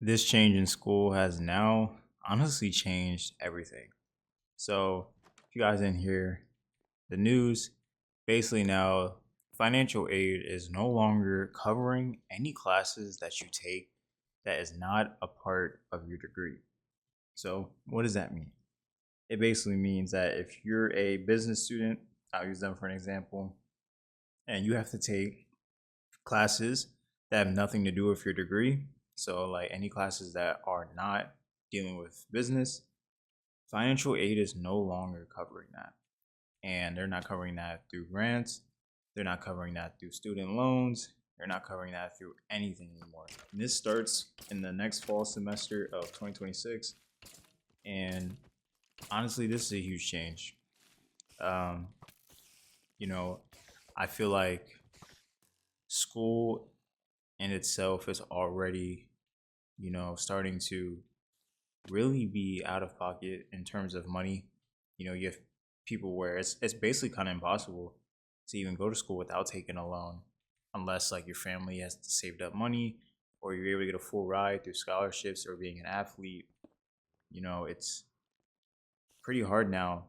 This change in school has now honestly changed everything. So, if you guys didn't hear the news, basically now financial aid is no longer covering any classes that you take that is not a part of your degree. So, what does that mean? It basically means that if you're a business student, I'll use them for an example, and you have to take classes that have nothing to do with your degree. So, like any classes that are not dealing with business, financial aid is no longer covering that. And they're not covering that through grants, they're not covering that through student loans, they're not covering that through anything anymore. And this starts in the next fall semester of 2026. And honestly, this is a huge change. Um, you know, I feel like school in itself is already, starting to really be out of pocket in terms of money. You have people where it's basically kind of impossible to even go to school without taking a loan, unless like your family has saved up money or you're able to get a full ride through scholarships or being an athlete. It's pretty hard now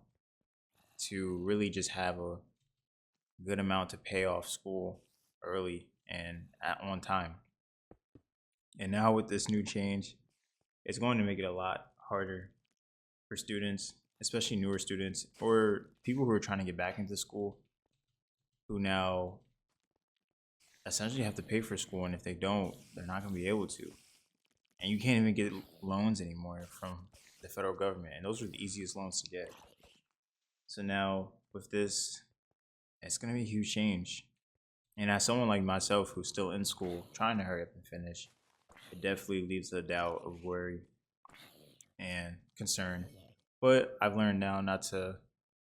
to really just have a good amount to pay off school early and at on time. And now with this new change, it's going to make it a lot harder for students, especially newer students or people who are trying to get back into school, who now essentially have to pay for school. And if they don't, they're not going to be able to. And you can't even get loans anymore from the federal government. And those are the easiest loans to get. So now with this, it's going to be a huge change. And as someone like myself who's still in school, trying to hurry up and finish, it definitely leaves a doubt of worry and concern. But I've learned now not to,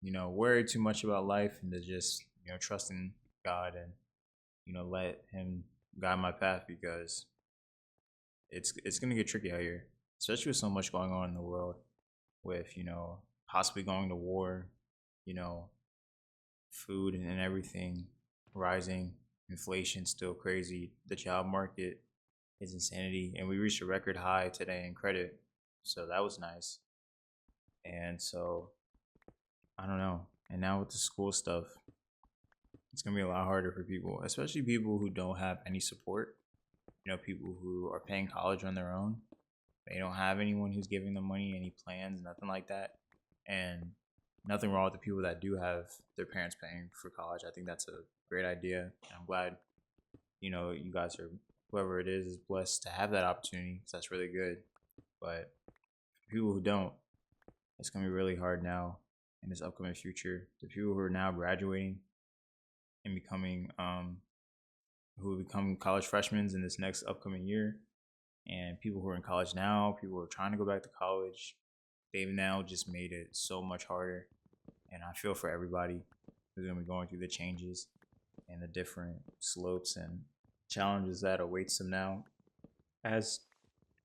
worry too much about life and to just, trust in God and, let Him guide my path because it's gonna get tricky out here, especially with so much going on in the world, with possibly going to war, you know, food and everything rising, inflation still crazy, the job market is insanity, and we reached a record high today in credit, so that was nice. And so I don't know. And now with the school stuff, it's gonna be a lot harder for people, especially people who don't have any support. People who are paying college on their own. They don't have anyone who's giving them money, any plans, nothing like that. And nothing wrong with the people that do have their parents paying for college. I think that's a great idea. And I'm glad, you guys are, whoever it is blessed to have that opportunity. So that's really good. But for people who don't, it's gonna be really hard now in this upcoming future. The people who are now graduating and becoming who will become college freshmen in this next upcoming year, and people who are in college now, people who are trying to go back to college, they've now just made it so much harder. And I feel for everybody who's gonna be going through the changes and the different slopes and challenges that awaits them now as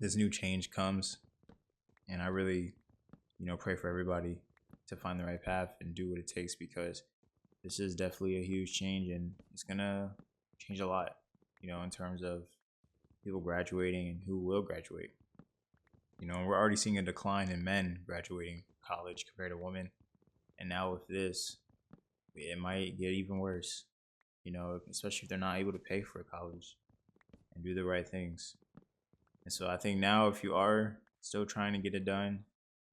this new change comes. And I really, pray for everybody to find the right path and do what it takes because this is definitely a huge change and it's gonna change a lot, in terms of people graduating and who will graduate. We're already seeing a decline in men graduating college compared to women. And now with this, it might get even worse, especially if they're not able to pay for college and do the right things. And so I think now, if you are still trying to get it done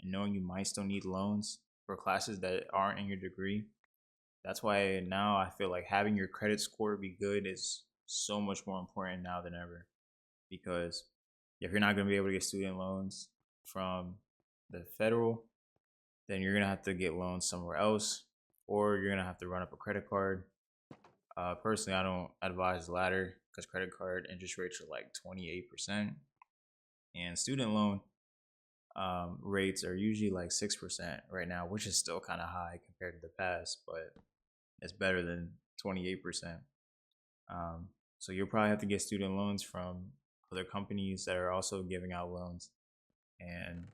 and knowing you might still need loans for classes that aren't in your degree, that's why now I feel like having your credit score be good is so much more important now than ever. Because if you're not going to be able to get student loans from the federal, then you're going to have to get loans somewhere else, or you're going to have to run up a credit card. Personally, I don't advise the latter because credit card interest rates are like 28%, and student loan rates are usually like 6% right now, which is still kind of high compared to the past, but it's better than 28%. So you'll probably have to get student loans from other companies that are also giving out loans, and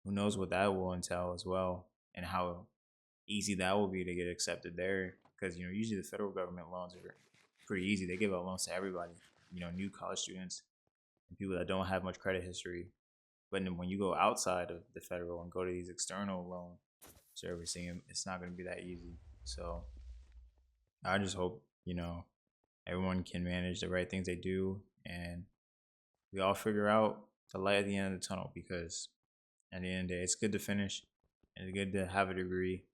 who knows what that will entail as well, and how easy that will be to get accepted there. Because usually the federal government loans are pretty easy; they give out loans to everybody. New college students, and people that don't have much credit history. But then when you go outside of the federal and go to these external loan servicing, it's not going to be that easy. So I just hope, everyone can manage the right things they do, and we all figure out the light at the end of the tunnel, because at the end of the day, it's good to finish and it's good to have a degree.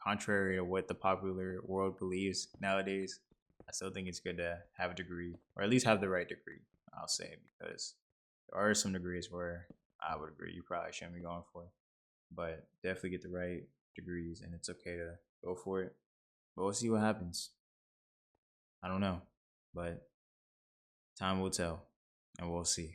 Contrary to what the popular world believes nowadays, I still think it's good to have a degree, or at least have the right degree, I'll say, because there are some degrees where I would agree you probably shouldn't be going for, but definitely get the right degrees, and it's okay to go for it. But we'll see what happens. I don't know, but time will tell, and we'll see.